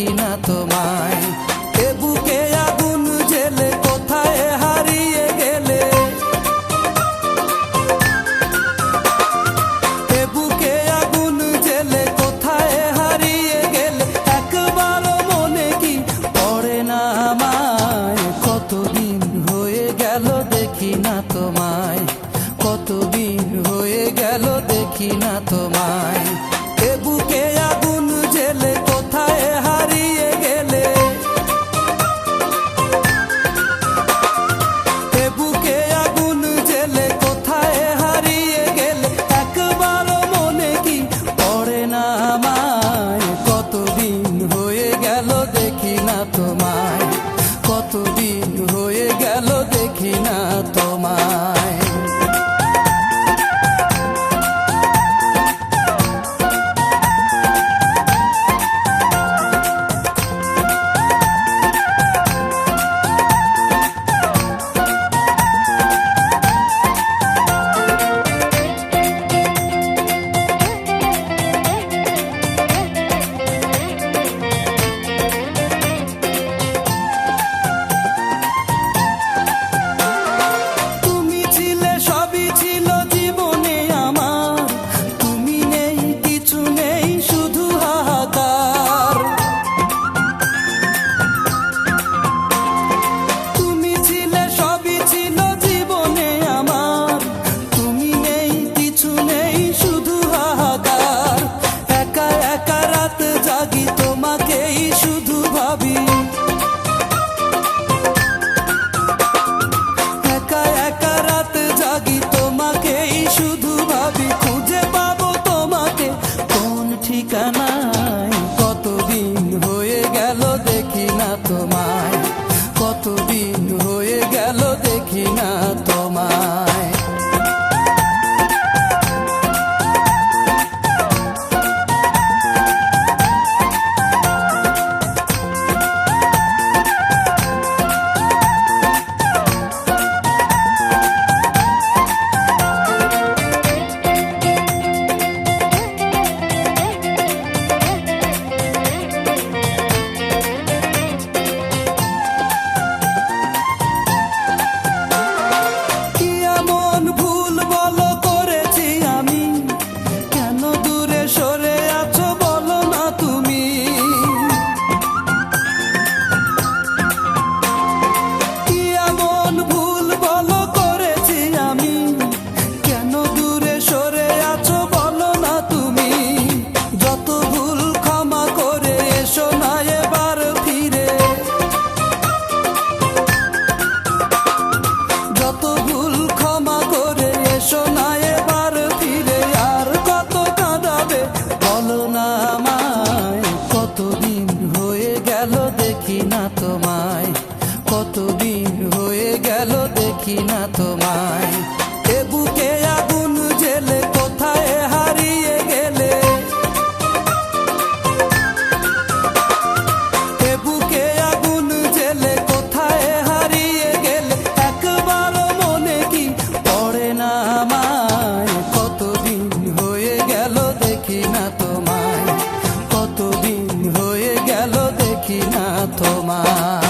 দেখি না তোমায়। এ বুকে আগুন জেলে কোথায় হারিয়ে গেলে, এ বুকে আগুন জেলে কোথায় হারিয়ে গেলে, একবারও মনে কি পড়ে না আমায়। কতদিন হয়ে গেল দেখি না তোমায়, কতদিন হয়ে গেল দেখি না তোমায়। এ বুকে আগুন জেলে কোথায় হারিয়ে গেলে, এ বুকে আগুন জেলে কোথায় হারিয়ে গেলে, একবারও মনে কি পড়ে না আমায়। কতদিন হয়ে গেল দেখি না তোমায়, কতদিন হয়ে গেল দেখি না তোমায়। তোমাকেই শুধু ভাবি, একা একা রাত জাগি তোমাকেই শুধু ভাবি। খুঁজে পাবো তোমাকে কোন ঠিকানায়, কতদিন হয়ে গেল দেখি না তোমায়, কতদিন হয়ে গেল দেখি না তোমায়। দেখি না তোমায়, কতদিন হয়ে গেল দেখি না তোমায়। এ বুকে আগুন জেলে কোথায় হারিয়ে গেলে, এ বুকে আগুন জেলে কোথায় হারিয়ে গেলে, একবারও মনে কি পড়ে না আমায়। কতদিন হয়ে গেল দেখি না তোমায়, কতদিন হয়ে গেল দেখি না তোমায়।